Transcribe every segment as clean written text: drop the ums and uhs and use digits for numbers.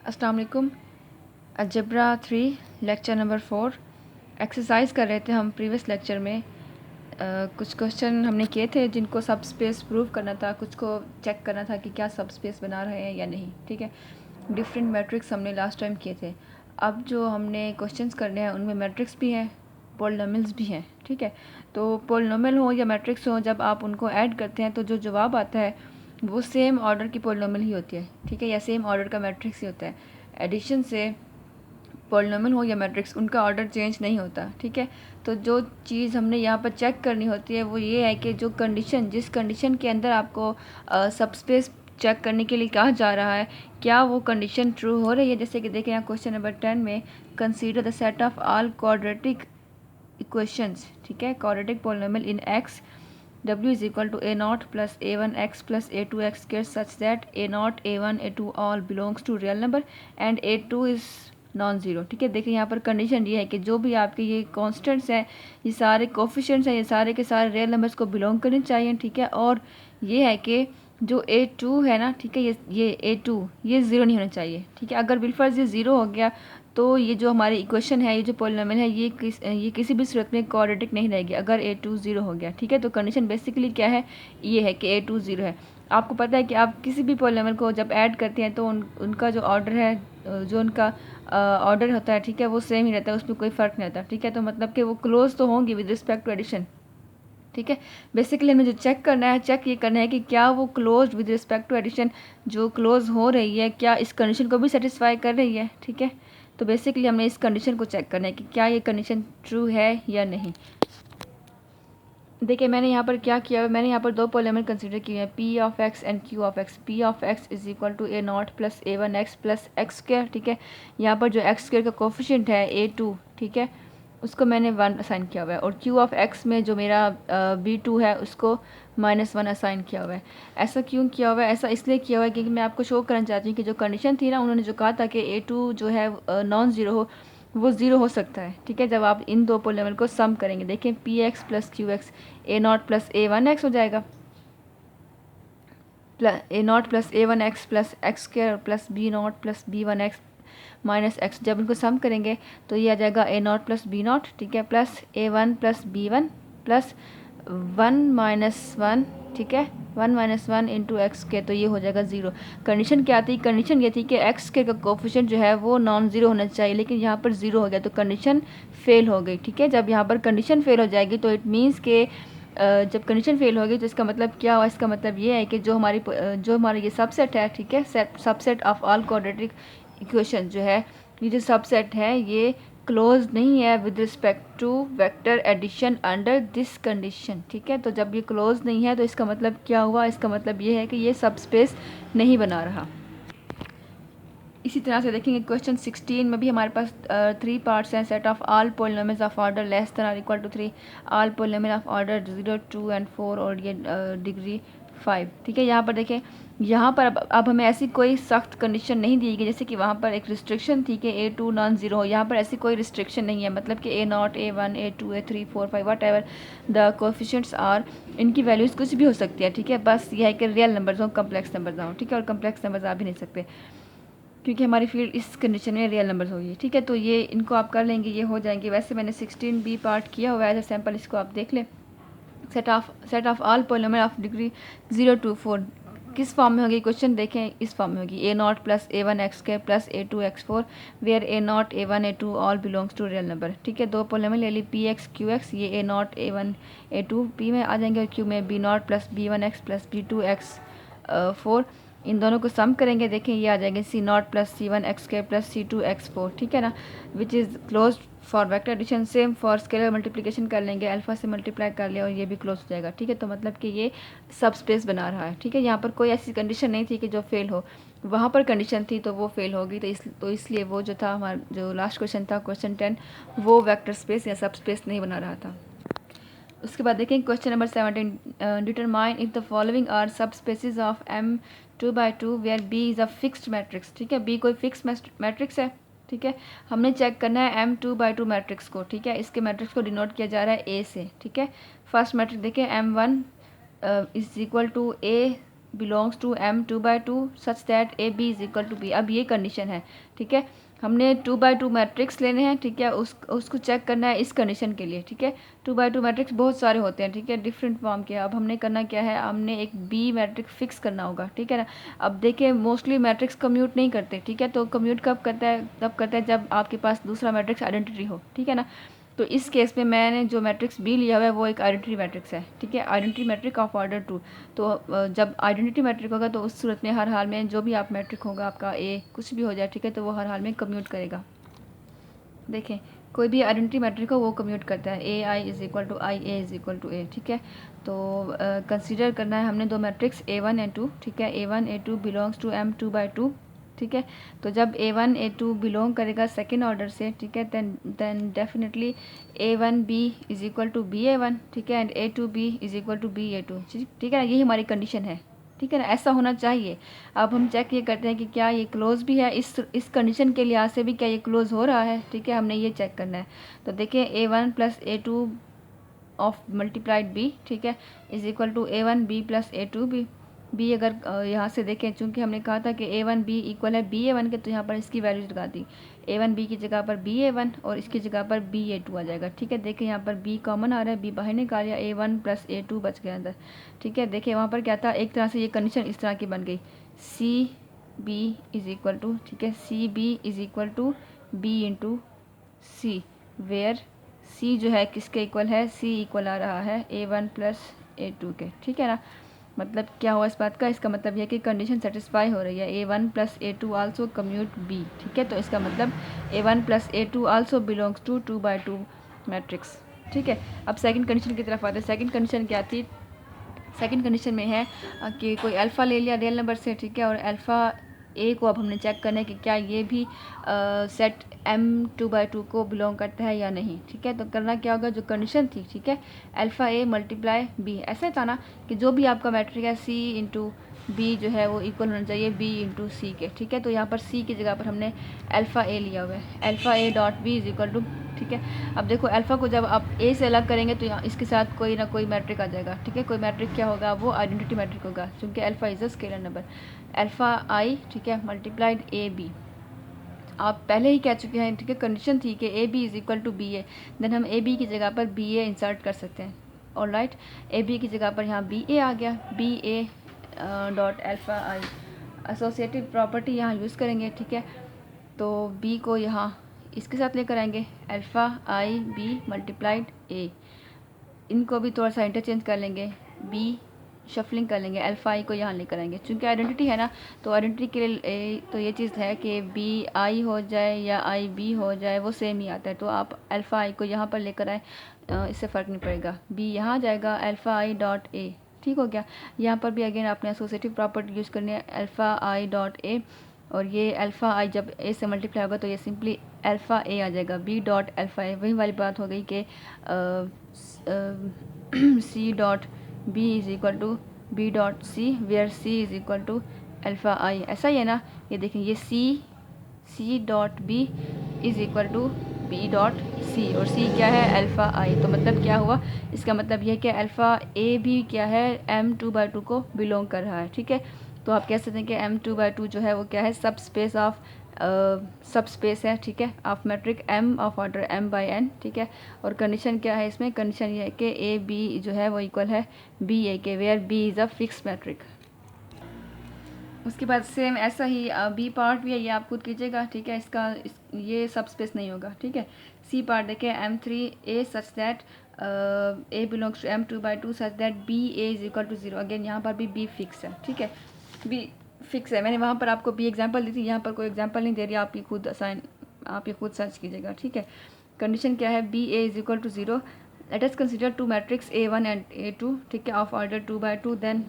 अस्सलाम वालेकुम। Algebra 3 lecture number 4 exercise कर रहे थे हम प्रीवियस लेक्चर में। कुछ क्वेश्चन हमने किए थे जिनको सब स्पेस प्रूव करना था, कुछ को चेक करना था कि क्या सब स्पेस बना रहे हैं या नहीं। ठीक है, डिफरेंट मैट्रिक्स हमने लास्ट टाइम किए थे। अब जो हमने क्वेश्चंस करने हैं उनमें मैट्रिक्स भी हैं, पॉलिनोमियल्स भी हैं। ठीक है, तो पॉलिनोमियल हो या मैट्रिक्स हो, जब आप उनको ऐड करते हैं तो जो जवाब आता है वो सेम ऑर्डर की पॉलिनोमियल ही होती है। ठीक है, या सेम ऑर्डर का मैट्रिक्स ही होता है। एडिशन से पॉलिनोमियल हो या मैट्रिक्स, उनका ऑर्डर चेंज नहीं होता। ठीक है, तो जो चीज़ हमने यहाँ पर चेक करनी होती है वो ये है कि जो कंडीशन, जिस कंडीशन के अंदर आपको सबस्पेस चेक करने के लिए कहा जा रहा है, क्या वो कंडीशन ट्रू हो रही है। जैसे कि देखें यहाँ क्वेश्चन नंबर 10 में, consider the set of all quadratic equations. ठीक है, quadratic polynomial in x w is equal to a0 plus a1x plus a2x squared such that a0 a1 a2 all belongs to real number and a2 is non zero. ठीक है, देखिए यहाँ पर condition ये है कि जो भी आपके ये कॉन्स्टेंट्स हैं, ये सारे कोफिशिएंट्स हैं, ये सारे के सारे रियल नंबर्स को बिलोंग करने चाहिए। ठीक है, और ये है कि जो a2 है ना, ठीक है, ये a2 ये ज़ीरो नहीं होना चाहिए। ठीक है, अगर बिलफर्ज ये ज़ीरो हो गया तो ये जो हमारी इक्वेशन है, ये जो पॉलिनोमियल है, ये किसी भी सूरत में क्वाड्रेटिक नहीं रहेगी अगर a2 ज़ीरो हो गया। ठीक है, तो कंडीशन बेसिकली क्या है, ये है कि a2 ज़ीरो है। आपको पता है कि आप किसी भी पॉलिनोमियल को जब ऐड करते हैं तो उनका जो ऑर्डर है, जो उनका ऑर्डर होता है, ठीक है, वो सेम ही रहता है, उसमें कोई फ़र्क नहीं आता। ठीक है, तो मतलब कि वो क्लोज तो होंगी विद रिस्पेक्ट टू एडिशन। ठीक है, बेसिकली हमें जो चेक करना है, चेक ये करना है कि क्या वो close with respect to addition जो क्लोज हो रही है, क्या इस कंडीशन को भी सेटिस्फाई कर रही है। ठीक है, तो बेसिकली हमने इस कंडीशन को चेक करना है कि क्या ये कंडीशन ट्रू है या नहीं। देखिए मैंने यहाँ पर क्या किया है, मैंने यहाँ पर दो पॉलिनोमियल कंसीडर किए हैं, P of X and Q of X. P of X is equal to A not plus A one x plus x square. ठीक है, यहाँ पर जो एक्स स्क्वायर का कोफिशिएंट है a2, ठीक है, उसको मैंने 1 असाइन किया हुआ है, और क्यू ऑफ एक्स में जो मेरा b2 है उसको -1 असाइन किया हुआ है। ऐसा क्यों किया हुआ है? ऐसा इसलिए किया हुआ है क्योंकि मैं आपको शो करना चाहती हूँ कि जो कंडीशन थी ना, उन्होंने जो कहा था कि a2 जो है नॉन ज़ीरो हो, वो ज़ीरो हो सकता है। ठीक है, जब आप इन दो पॉलिनोमियल को सम करेंगे, देखें P x plus Q x A not plus A one x हो जाएगा, plus A not plus A one x plus x square plus B not plus B one x minus x. जब इनको sum करेंगे तो ये आ जाएगा A not plus B not, ठीक है, plus A one plus B one plus 1 minus 1, ठीक है, 1 माइनस 1 इंटू एक्स के, तो ये हो जाएगा ज़ीरो। कंडीशन क्या थी? कंडीशन ये थी कि एक्स के का कोफिशिएंट जो है वो नॉन ज़ीरो होना चाहिए, लेकिन यहाँ पर ज़ीरो हो गया तो कंडीशन फेल हो गई। ठीक है, जब यहाँ पर कंडीशन फेल हो जाएगी तो इट मीन्स के जब कंडीशन फेल होगी तो इसका मतलब क्या हुआ? इसका मतलब ये है कि जो हमारी ये सबसेट है, ठीक है, subset of all quadratic equation जो है, ये जो सबसेट है ये क्लोज नहीं है with respect to vector addition under this condition. ठीक है, तो जब ये क्लोज नहीं है तो इसका मतलब क्या हुआ? इसका मतलब ये है कि ये सब स्पेस नहीं बना रहा। इसी तरह से देखेंगे क्वेश्चन 16 में भी हमारे पास 3 पार्ट्स हैं। Set of all polynomials of order less than और equal to 3, all polynomial of order 0, 2 and 4 और ये डिग्री 5। ठीक है, यहाँ पर देखें, यहाँ पर अब हमें ऐसी कोई सख्त कंडीशन नहीं दी गई, जैसे कि वहाँ पर एक रिस्ट्रिक्शन थी कि a2 नॉन ज़ीरो हो। यहाँ पर ऐसी कोई रिस्ट्रिक्शन नहीं है, मतलब कि a naught a1 a2 a3 4 5 whatever the coefficients are, इनकी वैल्यूज़ कुछ भी हो सकती है। ठीक है, बस यह है कि रियल नंबर्स हों, कम्प्लेक्स नंबर्स ना हो। ठीक है, और कम्प्लेक्स नंबर्स आ भी नहीं सकते क्योंकि हमारी फील्ड इस कंडीशन में रियल नंबर्स होगी। ठीक है, तो ये इनको आप कर लेंगे, ये हो जाएंगे। वैसे मैंने 16b पार्ट किया हुआ है एज ए सैम्पल, इसको आप देख लें। Set of all polynomial of degree 0 to 4 किस फॉर्म में होगी? क्वेश्चन देखें, इस फॉर्म में होगी, A not plus A one x के plus A two x four where A not A one A two all belongs to real number. ठीक है, दो पॉलिनोमियल ले ली पी एक्स क्यू एक्स, ये A not A one A two P में आ जाएंगे और क्यू में B not plus B one x plus B two x four. इन दोनों को सम करेंगे, देखें ये आ जाएंगे C not plus C one x के plus C two x four. ठीक है ना, which is close for vector addition. Same for scalar multiplication कर लेंगे, अल्फा से मल्टीप्लाई कर लिया और ये भी क्लोज हो जाएगा। ठीक है, तो मतलब कि ये सब स्पेस बना रहा है। ठीक है, यहाँ पर कोई ऐसी कंडीशन नहीं थी कि जो फेल हो, वहाँ पर कंडीशन थी तो वो फेल होगी, तो इसलिए वो जो था हमारा जो लास्ट क्वेश्चन था, क्वेश्चन 10, वो वेक्टर स्पेस या सब स्पेस नहीं बना रहा था। उसके बाद देखें question number 17, determine if the following are subspaces of M 2/2 where B is a fixed matrix. ठीक है, B कोई फिक्स मैट्रिक्स है। ठीक है, हमने चेक करना है M 2/2 मैट्रिक्स को। ठीक है, इसके मैट्रिक्स को डिनोट किया जा रहा है A से। ठीक है, फर्स्ट मैट्रिक्स देखें M1 is equal to A belongs to m2/2 such that ab is equal to b। अब ये कंडीशन है, ठीक है। हमने 2/2 मैट्रिक्स लेने हैं, ठीक है, उसको चेक करना है इस कंडीशन के लिए, ठीक है। 2/2 मैट्रिक्स बहुत सारे होते हैं, ठीक है, डिफरेंट फॉर्म के। अब हमने करना क्या है, हमने एक बी मैट्रिक्स फिक्स करना होगा, ठीक है ना। अब देखिए मोस्टली मैट्रिक्स कम्यूट नहीं करते, ठीक है, तो कम्यूट कब करता है, तब करता है जब आपके पास दूसरा मैट्रिक्स आइडेंटिटी हो, ठीक है ना। तो इस केस में मैंने जो मैट्रिक्स बी लिया हुआ है वो एक आइडेंटिटी मैट्रिक्स है, ठीक है, आइडेंटिटी मैट्रिक ऑफ ऑर्डर 2। तो जब आइडेंटिटी मैट्रिक होगा तो उस सूरत में हर हाल में जो भी आप मैट्रिक होगा आपका ए कुछ भी हो जाए, ठीक है, तो वो हर हाल में कम्यूट करेगा। देखें कोई भी आइडेंटिटी मैट्रिक हो वो कम्यूट करता है, A I is equal to I, A is equal to A, ठीक है। तो कंसीडर करना है हमने दो मैट्रिक्स A1 A2, ठीक है। A1 A2 belongs to m2/2, ठीक है। तो जब A1 A2 बिलोंग करेगा सेकेंड ऑर्डर से, ठीक है, then definitely A1B is equal to BA1, ठीक है, and A2B is equal to BA2, ठीक है ना। यही हमारी कंडीशन है, ठीक है ना, ऐसा होना चाहिए। अब हम चेक ये करते हैं कि क्या ये क्लोज भी है, इस कंडीशन के लिहाज से भी क्या ये क्लोज हो रहा है, ठीक है, हमने ये चेक करना है। तो देखिए A1 plus A2 of multiplied B, ठीक है, is equal to A1B plus A2B। B अगर यहाँ से देखें, चूँकि हमने कहा था कि A1B इक्वल है BA1 के, तो यहाँ पर इसकी वैल्यूज लगा दी। A1B की जगह पर BA1 और इसकी जगह पर BA2 आ जाएगा, ठीक है। देखिए यहाँ पर B कॉमन आ रहा है, B बाहर निकाल लिया, A1 प्लस A2 बच गया अंदर, ठीक है। देखिए वहाँ पर क्या था, एक तरह से ये कंडीशन इस तरह की बन गई, CB इज इक्वल टू, ठीक है, CB is equal to B into C, where C जो है किसके इक्वल है, C इक्वल आ रहा है A1 प्लस A2 के, ठीक है ना। मतलब क्या हुआ इस बात का, इसका मतलब यह कि कंडीशन सेटिस्फाई हो रही है, A1 plus A2 also commute B, ठीक है। तो इसका मतलब A1 plus A2 also belongs to 2/2 matrix, ठीक है। अब सेकंड कंडीशन की तरफ आते हैं। सेकंड कंडीशन क्या थी, सेकंड कंडीशन में है कि कोई अल्फ़ा ले लिया रियल नंबर से, ठीक है, और अल्फ़ा ए को अब हमने चेक करना है कि क्या ये भी सेट m2/2 को बिलोंग करता है या नहीं, ठीक है। तो करना क्या होगा, जो कंडीशन थी, ठीक है, अल्फ़ा ए मल्टीप्लाई बी, ऐसा था ना कि जो भी आपका मैट्रिक है सी इंटू बी जो है वो इक्वल होना चाहिए बी इंटू सी के, ठीक है। तो यहाँ पर सी की जगह पर हमने अल्फ़ा ए लिया हुआ है, alpha A dot B is equal to, ठीक है। अब देखो अल्फ़ा को जब आप ए से अलग करेंगे तो यहाँ इसके साथ कोई ना कोई मैट्रिक आ जाएगा, ठीक है। कोई मैट्रिक क्या होगा, वो आइडेंटिटी मैट्रिक होगा, क्योंकि alpha is a scalar number. Alpha I, ठीक है, मल्टीप्लाइड ए बी। आप पहले ही कह चुके हैं, ठीक है, कंडीशन थी कि A B is equal to B A, then हम ए बी की जगह पर बी ए इंसर्ट कर सकते हैं। ऑलराइट, ए बी की जगह पर यहाँ बी ए आ गया, B A dot alpha I, associative property यहाँ यूज़ करेंगे, ठीक है। तो बी को यहाँ इसके साथ लेकर आएंगे, अल्फ़ा आई बी मल्टीप्लाइड ए, इनको भी थोड़ा सा इंटरचेंज कर लेंगे, बी शफलिंग कर लेंगे, अल्फ़ा आई को यहाँ लेकर आएंगे, चूँकि आइडेंटिटी है ना, तो आइडेंटिटी के लिए तो ये चीज़ है कि बी आई हो जाए या आई बी हो जाए वो सेम ही आता है। तो आप अल्फ़ा आई को यहाँ पर लेकर आए, इससे फ़र्क नहीं पड़ेगा, बी यहाँ जाएगा, अल्फ़ा आई डॉट ए, ठीक हो गया। यहाँ पर भी अगेन आपने एसोसिएटिव प्रॉपर्टी यूज़ करनी है, अल्फ़ा आई डॉट ए, और ये अल्फ़ा आई जब ए से मल्टीप्लाई होगा तो ये सिंपली अल्फ़ा ए आ जाएगा, बी डॉट अल्फ़ा ए। वही वाली बात हो गई कि C dot B is equal to B dot C, where C is equal to alpha I, ऐसा ही है ना। ये देखें, ये C dot B is equal to B dot C, और सी क्या है, अल्फ़ा आई। तो मतलब क्या हुआ, इसका मतलब यह है कि अल्फ़ा ए भी क्या है, m2/2 को बिलोंग कर रहा है, ठीक है। तो आप कह सकते हैं कि m2/2 जो है वो क्या है, सब स्पेस ऑफ सब स्पेस है, ठीक है, of matrix m of order m/n, ठीक है। और कंडीशन क्या है इसमें, कंडीशन ये है कि ए बी जो है वो इक्वल है बी ए के, where B is a fix matrix. उसके बाद सेम ऐसा ही बी पार्ट भी है, ये आप खुद कीजिएगा, ठीक है। ये सब स्पेस नहीं होगा, ठीक है। सी पार्ट देखें, m3a such that A belongs to m2/2 such that B A is equal to 0। Again यहाँ पर भी बी फिक्स है, ठीक है, बी फिक्स है। मैंने वहाँ पर आपको बी एग्जांपल दी थी, यहाँ पर कोई एग्जांपल नहीं दे रही, आप ये खुद सर्च कीजिएगा, ठीक है। कंडीशन क्या है, B A is equal to 0। Let us consider two matrix A1 and A2, ठीक है, ऑफ ऑर्डर 2/2। देन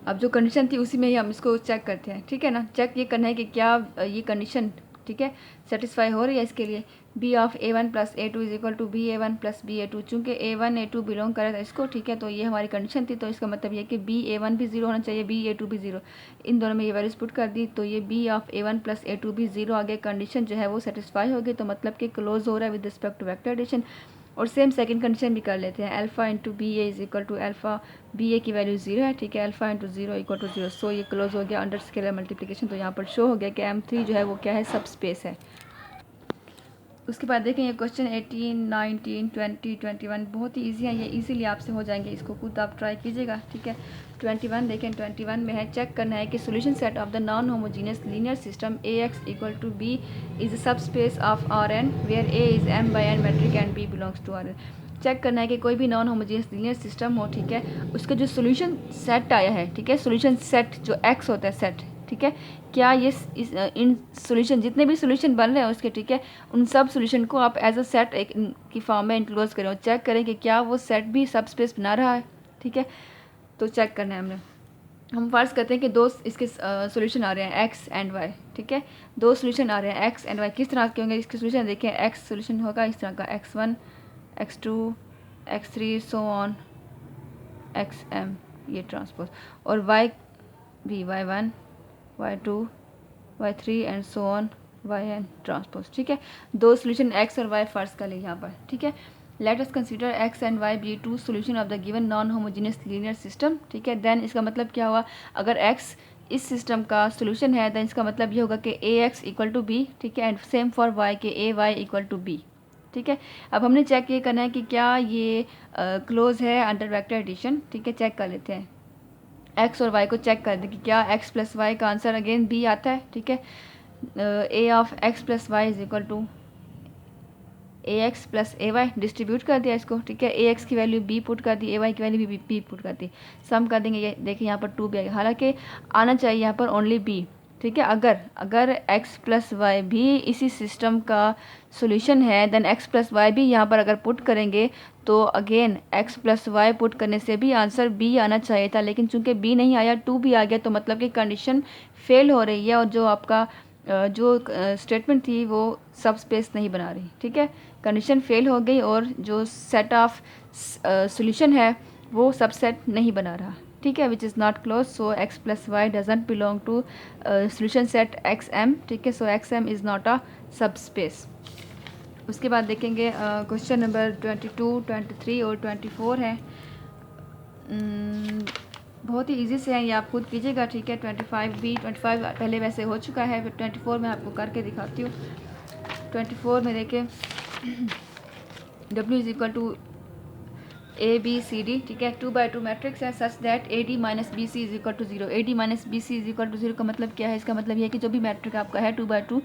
अब जो कंडीशन थी उसी में ही हम इसको चेक करते हैं, ठीक है ना। चेक ये करना है कि क्या ये कंडीशन, ठीक है, सेटिस्फाई हो रही है। इसके लिए B of A1 plus A2 is equal to BA1 plus BA2, चूँकि A1 A2 बिलोंग कर रहा था इसको, ठीक है, तो ये हमारी कंडीशन थी। तो इसका मतलब ये कि BA1 भी 0 होना चाहिए, BA2 भी 0, इन दोनों में ये वैल्यूज पुट कर दी, तो ये B of A1 plus A2 भी 0 आ गया। कंडीशन जो है वो सेटिस्फाई हो गई, तो मतलब कि क्लोज हो रहा है with respect to vector addition. और सेम सेकंड कंडीशन भी कर लेते हैं, alpha into B A is equal to alpha B A की वैल्यू 0 है, ठीक है, alpha into 0 equal to 0। So ये क्लोज हो गया अंडर स्केलर मल्टीप्लिकेशन। तो यहाँ पर शो हो गया कि M3 जो है वो क्या है, सब स्पेस है। उसके बाद देखेंगे क्वेश्चन 18, 19, 20, 21 बहुत ही ईजी है, ये इजीली आपसे हो जाएंगे, इसको खुद आप ट्राई कीजिएगा, ठीक है। 21 देखें, 21 में है चेक करना है कि solution set of the non homogeneous linear system Ax equal to B is subspace of Rn where A is m/n matrix and B belongs to Rn। Check करना है कि कोई भी नॉन होमोजीनियस लीनियर सिस्टम हो, ठीक है, उसका जो सोल्यूशन सेट आया है, ठीक है, सोल्यूशन सेट जो x होता है सेट, ठीक है, क्या ये इन सॉल्यूशन जितने भी सॉल्यूशन बन रहे हैं उसके, ठीक है, उन सब सॉल्यूशन को आप एज अ सेट एक की फॉर्म में इंक्लोज करें और चेक करें कि क्या वो सेट भी सब स्पेस बना रहा है, ठीक है। तो चेक करना है हमने, हम फर्ज करते हैं कि दो इसके सॉल्यूशन आ रहे हैं x एंड y, ठीक है, दो सॉल्यूशन आ रहे हैं x एंड y। किस तरह के होंगे इसके सॉल्यूशन, देखें x सॉल्यूशन होगा इस तरह का, x1 x2 x3 so on xm ये ट्रांसपोज, और y भी y1 y2 y3 and so on yn transpose, ठीक है। दो सोल्यूशन x और y फर्ज कर ले यहाँ पर, ठीक है। Let us consider x and y be two solution of the given non homogeneous linear system, ठीक है। देन इसका मतलब क्या हुआ, अगर x इस सिस्टम का सोल्यूशन है देन इसका मतलब ये होगा कि ax इक्वल टू बी, ठीक है, एंड सेम फॉर y के ay इक्वल टू बी, ठीक है। अब हमने चेक ये करना है कि क्या ये क्लोज है अंडर वेक्टर एडिशन, ठीक है, चेक कर लेते हैं x और y को चेक कर दें कि क्या x प्लस वाई का आंसर अगेन b आता है, ठीक है। a of x plus Y is equal to A X plus A Y, distribute कर दिया इसको, ठीक है, ए एक्स की वैल्यू b पुट कर दी, ए वाई की वैल्यू भी b पुट कर दी, सम कर देंगे, ये देखिए यहाँ पर 2 भी आएगा, हालांकि आना चाहिए यहाँ पर ओनली b, ठीक है। अगर x प्लस वाई भी इसी सिस्टम का सोल्यूशन है देन x प्लस वाई भी यहाँ पर अगर पुट करेंगे तो again x plus Y put करने से भी आंसर b आना चाहिए था, लेकिन चूंकि b नहीं आया 2 भी आ गया, तो मतलब कि कंडीशन फेल हो रही है और जो आपका जो स्टेटमेंट थी वो सब स्पेस नहीं बना रही, ठीक है, कंडीशन फेल हो गई और जो सेट ऑफ सोल्यूशन है वो सबसेट नहीं बना रहा, ठीक है, which is not close. So x plus Y doesn't belong to solution set xm, ठीक है, so xm is not a subspace. उसके बाद देखेंगे क्वेश्चन नंबर 22, 23 और 24 है, बहुत ही इजी से है, ये आप खुद कीजिएगा, ठीक है। 25 पहले वैसे हो चुका है, फिर 24 में आपको करके दिखाती हूँ। 24 में देखें W is equal to A B C D, ठीक है, 2x2 मैट्रिक्स है such that A D minus B C is equal to 0। A D minus B C is equal to 0 का मतलब क्या है, इसका मतलब ये है कि जो भी मैट्रिक आपका है 2x2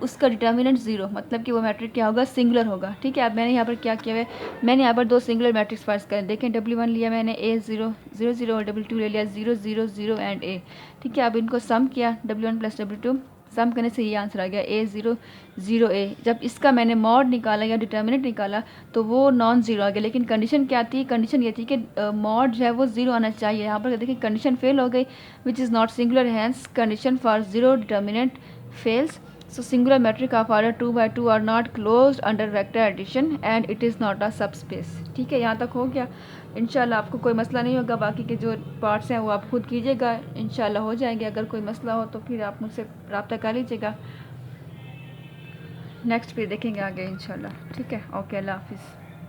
उसका डिटर्मिनेंट 0, मतलब कि वो मैट्रिक क्या होगा, सिंगुलर होगा, ठीक है। अब मैंने यहाँ पर क्या किया है, मैंने यहाँ पर दो सिंगुलर मैट्रिक्स फर्स्ट करें, देखें W1 लिया मैंने A0 0 0 और W2 ले लिया 0 0 0 एंड A, ठीक है। अब इनको सम किया W1 प्लस W2, सम करने से ये आंसर आ गया A0 0 A। जब इसका मैंने मॉड निकाला या डिटर्मिनेंट निकाला तो वो नॉन ज़ीरो आ गया, लेकिन कंडीशन क्या थी, कंडीशन ये थी कि मॉड जो है वो ज़ीरो आना चाहिए। यहाँ पर देखिए कंडीशन फेल हो गई, which is not singular, hence condition for zero determinant fails. So singular metric of order 2x2 are not closed under vector addition and it is not a subspace, ठीक है। यहाँ तक हो गया, इंशाल्लाह आपको कोई मसला नहीं होगा, बाकी के जो पार्ट्स हैं वो आप खुद कीजिएगा, इंशाल्लाह हो जाएंगे। अगर कोई मसला हो तो फिर आप मुझसे रब्ता कर लीजिएगा, नेक्स्ट फिर देखेंगे आगे इंशाल्लाह, ठीक है। ओके, अल्लाह हाफिज़।